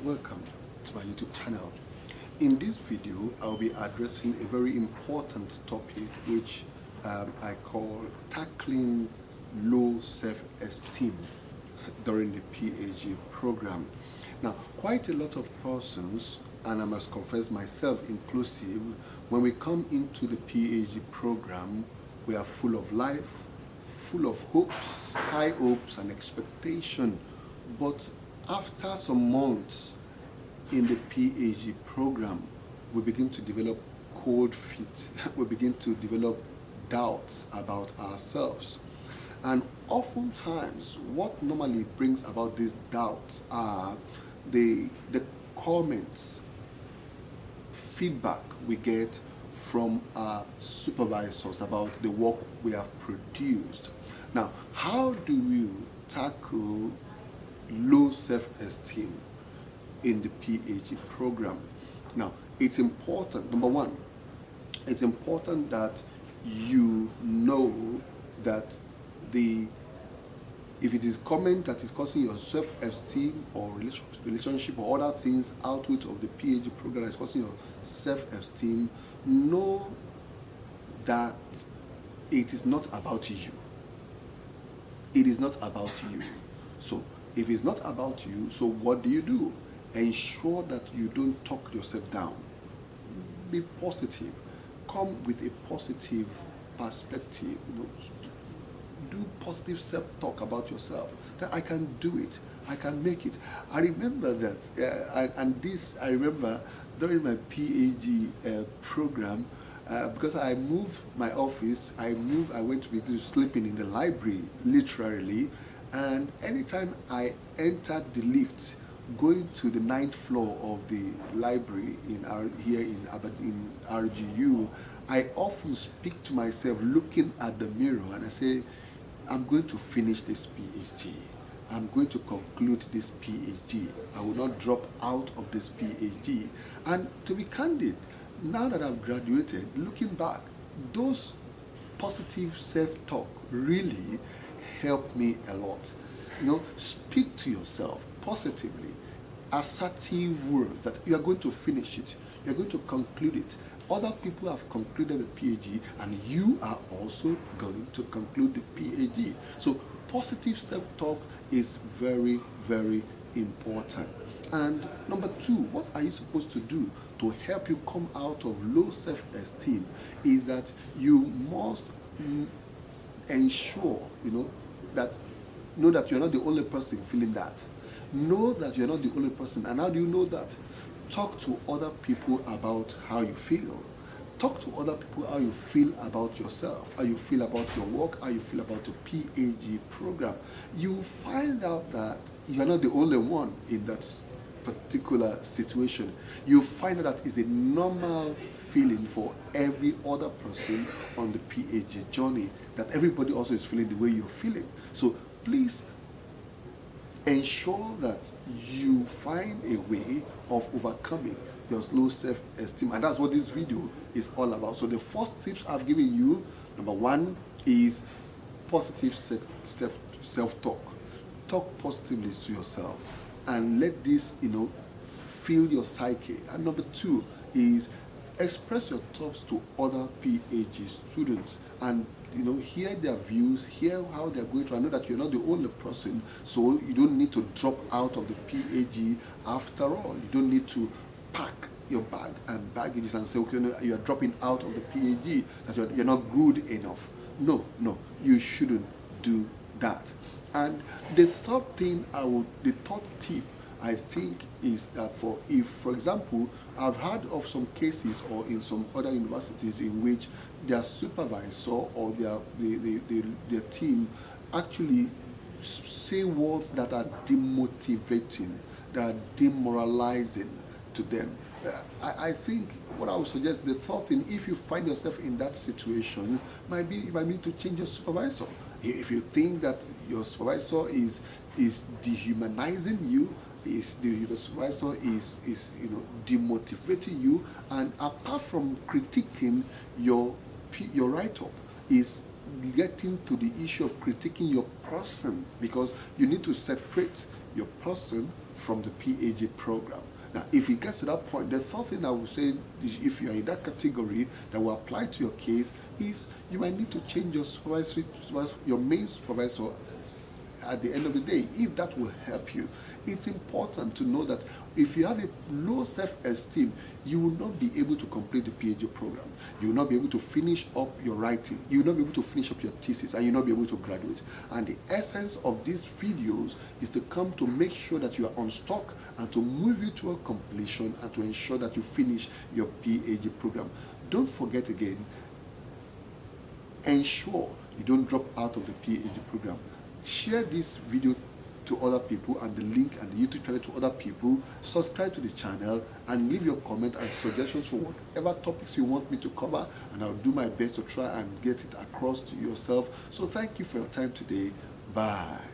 Welcome to my YouTube channel. In this video, I'll be addressing a very important topic which I call tackling low self-esteem during the PhD program. Now, quite a lot of persons, and I must confess myself inclusive, when we come into the PhD program, we are full of life, full of hopes, high hopes and expectation. But after some months in the PhD program, we begin to develop cold feet. We begin to develop doubts about ourselves. And oftentimes, what normally brings about these doubts are the comments, feedback we get from our supervisors about the work we have produced. Now, how do we tackle low self-esteem in the PhD program? Now, it's important, number one, it's important that you know that if it is comment that is causing your self-esteem or relationship or other things outwith of the PhD program that is causing your self-esteem, know that it is not about you. It is not about you. So if it's not about you, so what do? Ensure that you don't talk yourself down. Be positive. Come with a positive perspective. Do positive self-talk about yourself. That I can do it. I can make it. I remember that, I remember during my PhD program, because I moved my office, I went to be sleeping in the library, literally. And anytime I entered the lift, going to the 9th floor of the library here in RGU, I often speak to myself looking at the mirror and I say, I'm going to finish this PhD. I'm going to conclude this PhD. I will not drop out of this PhD. And to be candid, now that I've graduated, looking back, those positive self-talk really helped me a lot. Speak to yourself positively, assertive words that you are going to finish it, you are going to conclude it. Other people have concluded the PhD and you are also going to conclude the PhD. So positive self-talk is very, very important. And number two, what are you supposed to do to help you come out of low self-esteem is that you must ensure, that you're not the only person feeling that. Know that you're not the only person. And how do you know that? Talk to other people about how you feel. Talk to other people how you feel about yourself, how you feel about your work, how you feel about your PhD program. You find out that you're not the only one in that particular situation. You find out that it's a normal feeling for every other person on the PhD journey, that everybody also is feeling the way you're feeling. So please ensure that you find a way of overcoming your low self-esteem, and that's what this video is all about. So the first tips I've given you, number one, is positive self-talk. Talk positively to yourself and let this fill your psyche. And number two is express your thoughts to other PhD students and hear their views, hear how they're going through. I know that you're not the only person, so you don't need to drop out of the PhD after all. You don't need to pack your bag and baggages and say, okay, you're dropping out of the PhD, that you're not good enough. No, you shouldn't do that. And the third tip I think is that if, for example, I've heard of some cases or in some other universities in which their supervisor or their team actually say words that are demotivating, that are demoralizing to them. I think what I would suggest, the third thing, if you find yourself in that situation, you might need to change your supervisor. If you think that your supervisor is dehumanizing you, the supervisor is demotivating you, and apart from critiquing your write-up, is getting to the issue of critiquing your person, because you need to separate your person from the PhD program. Now, if it gets to that point, the third thing I would say is, if you are in that category that will apply to your case, is you might need to change your main supervisor at the end of the day, if that will help you. It's important to know that if you have a low self-esteem, you will not be able to complete the PhD program. You will not be able to finish up your writing. You will not be able to finish up your thesis, and you will not be able to graduate. And the essence of these videos is to come to make sure that you are on stock and to move you to a completion and to ensure that you finish your PhD program. Don't forget again, ensure you don't drop out of the PhD program. Share this video to other people, and the link and the YouTube channel to other people. Subscribe to the channel and leave your comment and suggestions for whatever topics you want me to cover, and I'll do my best to try and get it across to yourself. So thank you for your time today. Bye.